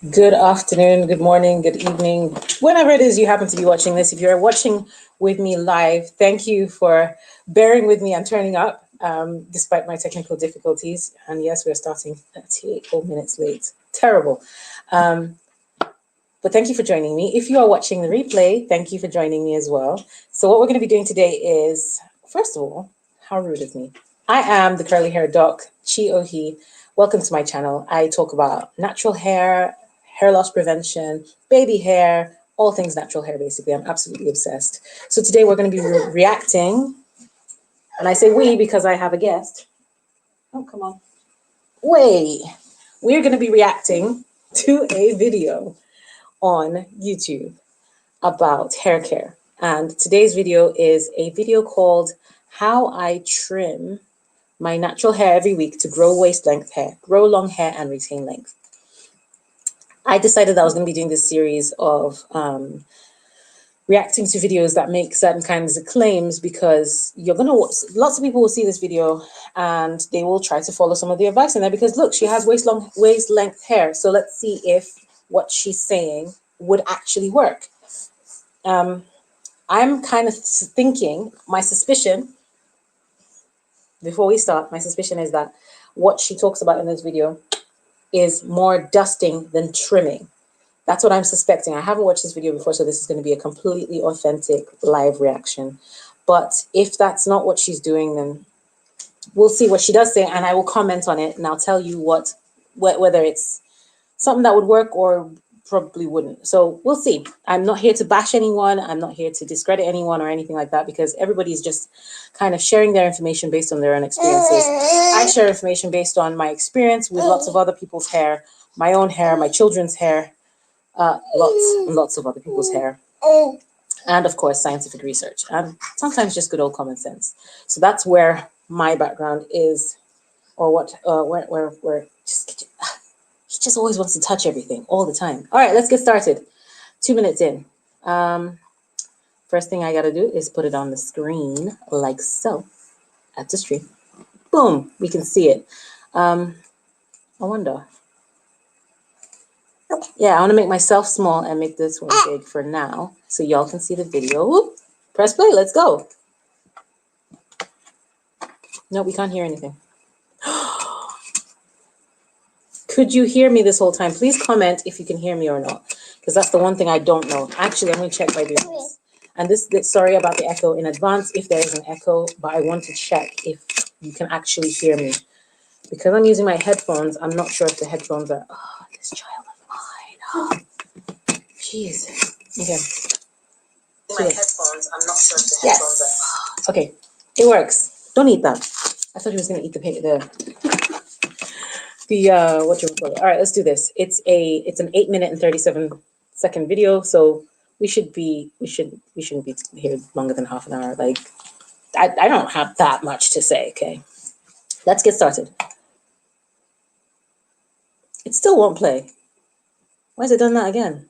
Good afternoon, good morning, good evening, whenever it is you happen to be watching this. If you're watching with me live, thank you for bearing with me and turning up despite my technical difficulties. And yes, we're starting 38 whole minutes late. Terrible. Um, but thank you for joining me. If you are watching the replay, thank you for joining me as well. So what we're going to be doing today is, first of all, how rude of me. I am the curly hair doc, theChiOhi. Welcome to my channel. I talk about natural hair loss prevention, baby hair, all things natural hair, basically. I'm absolutely obsessed. So today we're going to be reacting, and I say we because I have a guest. Oh, come on. Wait. We're going to be reacting to a video on YouTube about hair care. And today's video is a video called How I Trim My Natural Hair Every Week to Grow Waist Length Hair, Grow Long Hair and Retain Length. I decided that I was going to be doing this series of reacting to videos that make certain kinds of claims because lots of people will see this video and they will try to follow some of the advice in there because look, she has waist length hair. So let's see if what she's saying would actually work. I'm kind of thinking, my suspicion, before we start, my suspicion is that what she talks about in this video is more dusting than trimming. That's what I'm suspecting. I haven't watched this video before, so this is going to be a completely authentic live reaction. But if that's not what she's doing, then we'll see what she does say, and I will comment on it, and I'll tell you whether it's something that would work or probably wouldn't. So we'll see. I'm not here to bash anyone. I'm not here to discredit anyone or anything like that because everybody's just kind of sharing their information based on their own experiences. I share information based on my experience with lots of other people's hair, my own hair, my children's hair, lots and lots of other people's hair, and of course scientific research, and sometimes just good old common sense. So that's where my background is, or what where just he just always wants to touch everything all the time. All right, let's get started. 2 minutes in. First thing I gotta do is put it on the screen like so. At the stream, boom, we can see it. I wonder. Yeah, I want to make myself small and make this one big for now so y'all can see the video. Whoop. Press play, let's go. No, we can't hear anything. Could you hear me this whole time? Please comment if you can hear me or not, because that's the one thing I don't know. Actually, I'm going to check by doing this. And sorry about the echo in advance if there is an echo, but I want to check if you can actually hear me. Because I'm using my headphones, I'm not sure if the headphones are... Oh, this child of mine. Oh, Jesus. Okay. My headphones, I'm not sure if the headphones are... Okay, it works. Don't eat that. I thought he was going to eat what you call it. All right, let's do this. It's an 8 minute and 37-second video, so we shouldn't be here longer than half an hour. Like, I don't have that much to say. Okay, let's get started. It still won't play. Why has it done that again?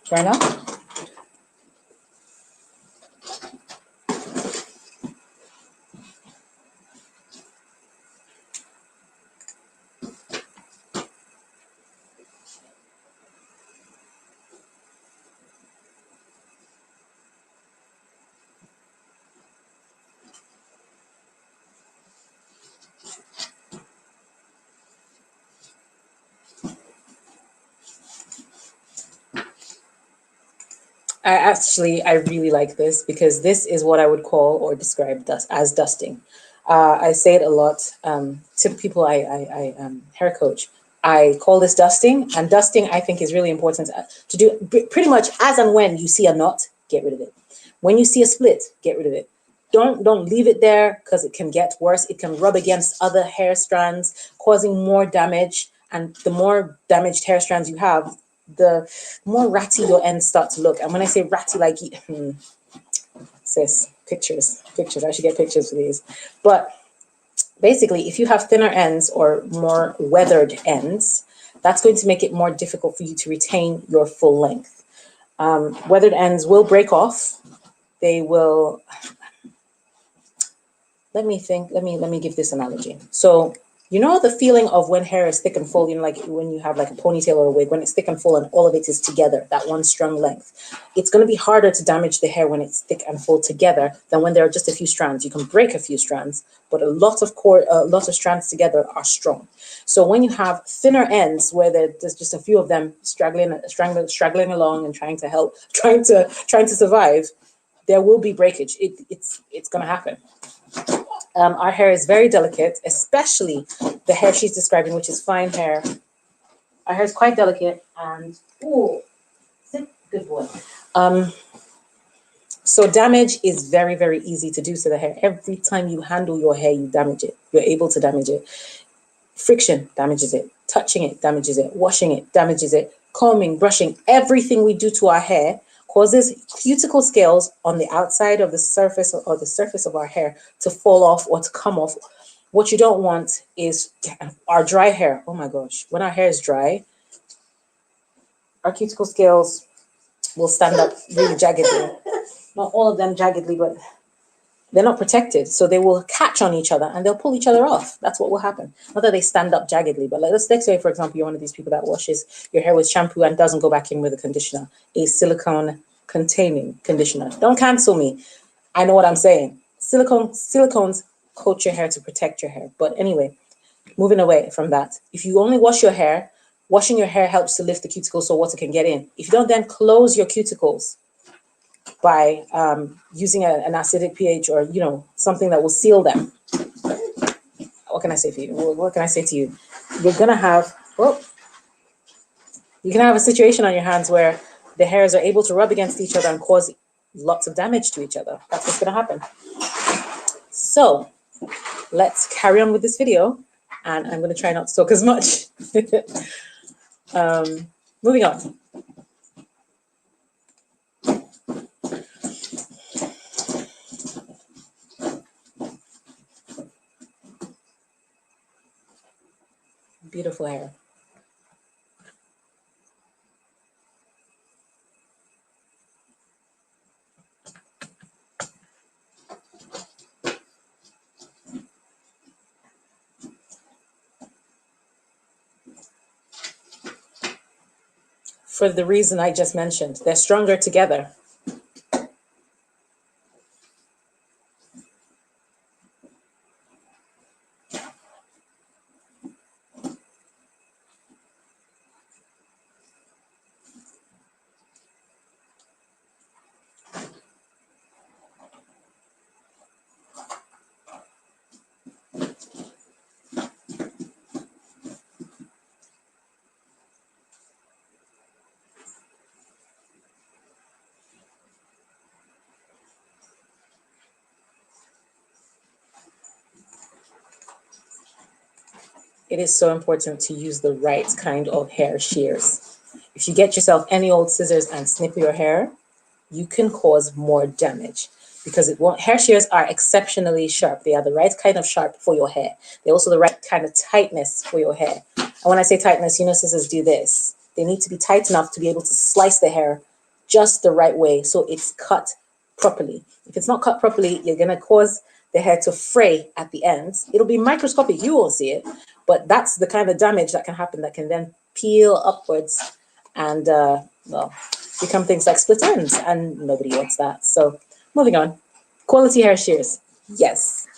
Fair enough? I really like this because this is what I would call or describe as dusting. I say it a lot to people I hair coach. I call this dusting, and dusting I think is really important to do pretty much as and when you see a knot, get rid of it. When you see a split, get rid of it. Don't leave it there because it can get worse. It can rub against other hair strands, causing more damage. And the more damaged hair strands you have, the more ratty your ends start to look. And when I say ratty, like, sis, pictures. I should get pictures for these. But basically, if you have thinner ends or more weathered ends, that's going to make it more difficult for you to retain your full length. Weathered ends will break off. They will, let me give this analogy. So you know the feeling of when hair is thick and full, like when you have like a ponytail or a wig, when it's thick and full and all of it is together, that one strong length. It's going to be harder to damage the hair when it's thick and full together than when there are just a few strands. You can break a few strands, but a lot of strands together are strong. So when you have thinner ends where there's just a few of them straggling along and trying to survive, there will be breakage. It's going to happen. Our hair is very delicate, especially the hair she's describing, which is fine hair. Our hair is quite delicate and, sit, good boy. So damage is very, very easy to do to the hair. Every time you handle your hair, you damage it. You're able to damage it. Friction damages it. Touching it damages it. Washing it damages it. Combing, brushing, everything we do to our hair causes cuticle scales on the outside of the surface or the surface of our hair to fall off or to come off. What you don't want is our dry hair. Oh my gosh. When our hair is dry, our cuticle scales will stand up really jaggedly. Not all of them jaggedly, but they're not protected. So they will catch on each other and they'll pull each other off. That's what will happen. Not that they stand up jaggedly, but let's say, for example, you're one of these people that washes your hair with shampoo and doesn't go back in with a conditioner, a silicone containing conditioner. Don't cancel me. I know what I'm saying. Silicones coat your hair to protect your hair. But anyway, moving away from that, if you only wash your hair, washing your hair helps to lift the cuticles so water can get in. If you don't then close your cuticles by using an acidic pH or something that will seal them, what can I say for you? What can I say to you? You're gonna have a situation on your hands where the hairs are able to rub against each other and cause lots of damage to each other. That's what's gonna happen. So let's carry on with this video, and I'm gonna try not to talk as much. Moving on. Beautiful hair. For the reason I just mentioned, they're stronger together. It is so important to use the right kind of hair shears. If you get yourself any old scissors and snip your hair, you can cause more damage because hair shears are exceptionally sharp. They are the right kind of sharp for your hair. They're also the right kind of tightness for your hair. And when I say tightness, scissors do this. They need to be tight enough to be able to slice the hair just the right way so it's cut properly. If it's not cut properly, you're going to cause the hair to fray at the ends. It'll be microscopic, you won't see it, but that's the kind of damage that can happen, that can then peel upwards and well, become things like split ends, and nobody wants that. So moving on. Quality hair shears. Yes.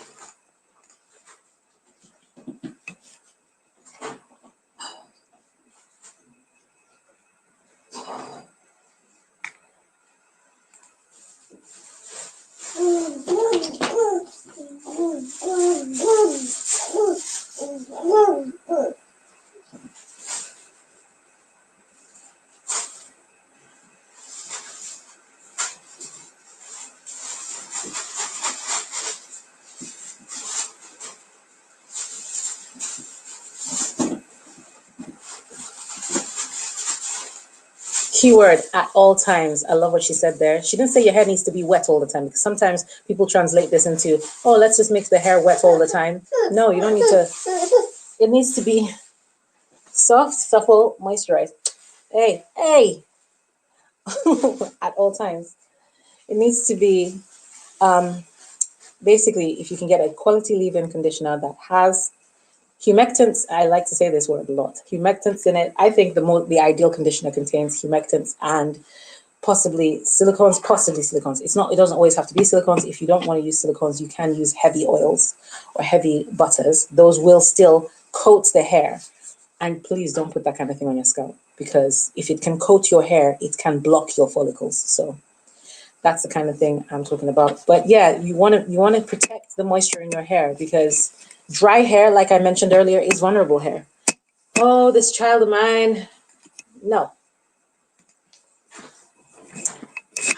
Keyword, at all times. I love what she said there. She didn't say your hair needs to be wet all the time, because sometimes people translate this into, oh, let's just make the hair wet all the time. No, you don't need to. It needs to be soft, supple, moisturized. Hey, hey, at all times. It needs to be, basically, if you can get a quality leave-in conditioner that has humectants. I like to say this word a lot. Humectants in it. I think the ideal conditioner contains humectants and possibly silicones. It doesn't always have to be silicones. If you don't want to use silicones, you can use heavy oils or heavy butters. Those will still coat the hair. And please don't put that kind of thing on your scalp, because if it can coat your hair, it can block your follicles. So that's the kind of thing I'm talking about. But yeah, you want to protect the moisture in your hair, because dry hair, like I mentioned earlier, is vulnerable hair. Oh, this child of mine. No.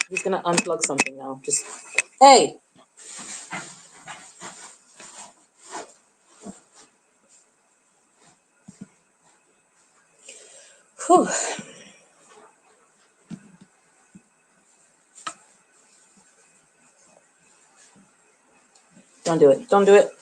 He's going to unplug something now. Just, hey. Whew. Don't do it. Don't do it.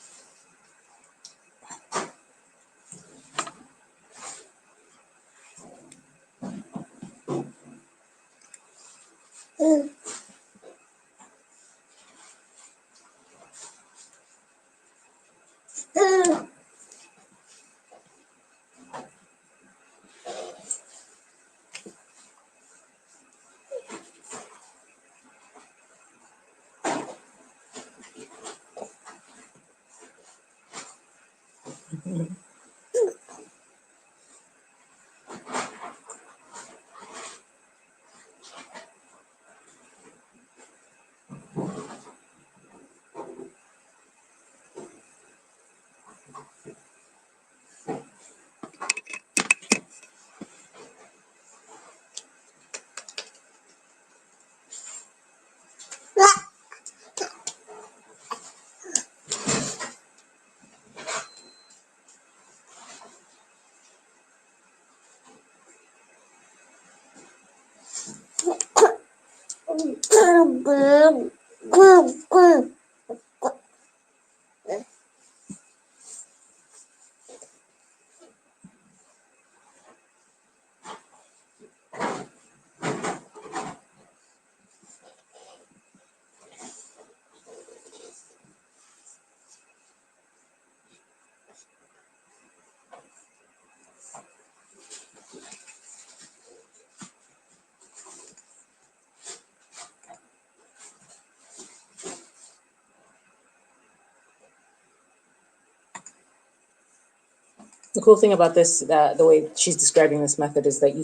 The cool thing about this, the way she's describing this method, is that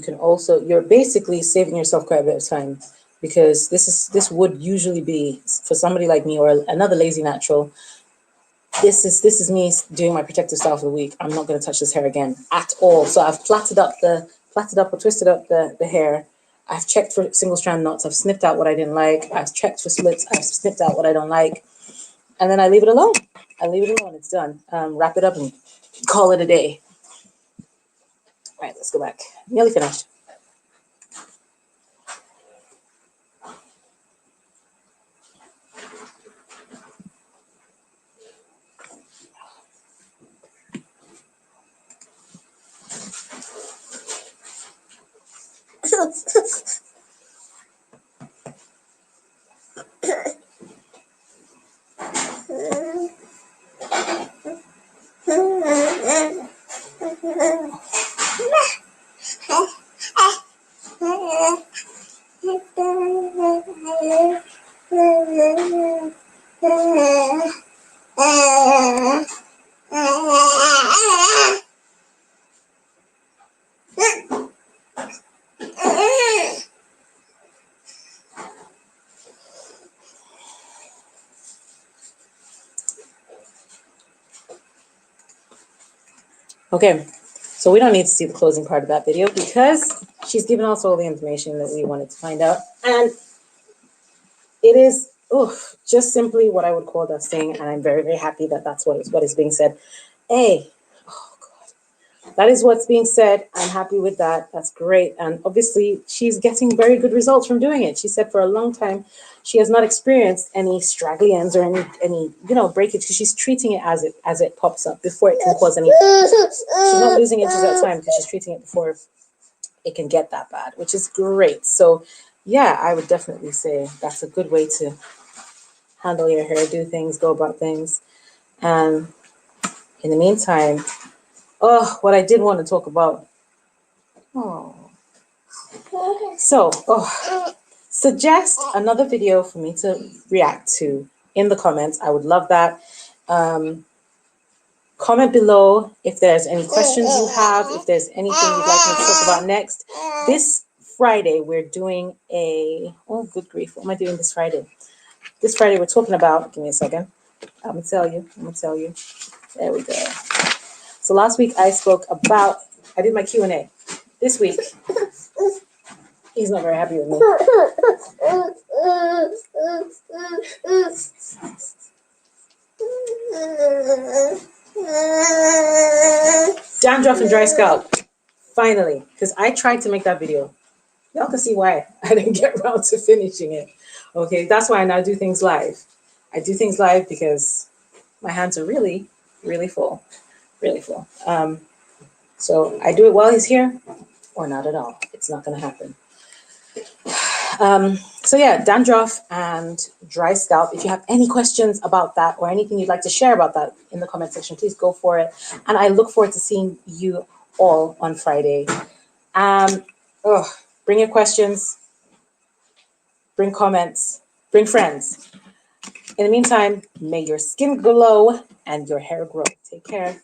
you're basically saving yourself quite a bit of time, because this would usually be, for somebody like me or another lazy natural, this is me doing my protective style for the week. I'm not going to touch this hair again at all. So I've plaited up or twisted up the hair. I've checked for single strand knots. I've snipped out what I didn't like. I've checked for splits. I've snipped out what I don't like. And then I leave it alone. It's done. Wrap it up and call it a day. All right, let's go back. Nearly finished. Okay, so we don't need to see the closing part of that video because she's given us all the information that we wanted to find out. And it is just simply what I would call dusting. And I'm very, very happy that that's what is being said. Hey, oh God, that is what's being said. I'm happy with that. That's great. And obviously she's getting very good results from doing it. She said for a long time, she has not experienced any straggly ends or any breakage because she's treating it as it pops up before it can cause any. She's not losing inches at a time because she's treating it before it can get that bad, which is great. So yeah, I would definitely say that's a good way to handle your hair, do things, go about things. And in the meantime, what I did want to talk about. Suggest another video for me to react to in the comments. I would love that. Comment below if there's any questions you have, if there's anything you'd like me to talk about next. This Friday, we're doing good grief, what am I doing this Friday? This Friday, we're talking about, give me a second. I'm gonna tell you. There we go. So last week I did my Q&A. This week, he's not very happy with me. Dandruff and dry scalp. Finally, because I tried to make that video. Y'all can see why I didn't get around to finishing it. Okay, that's why I now do things live. I do things live because my hands are really, really full. Really full. So I do it while he's here or not at all. It's not going to happen. So yeah, dandruff and dry scalp. If you have any questions about that or anything you'd like to share about that in the comment section, please go for it. And I look forward to seeing you all on Friday. Bring your questions, bring comments, bring friends. In the meantime, may your skin glow and your hair grow. Take care.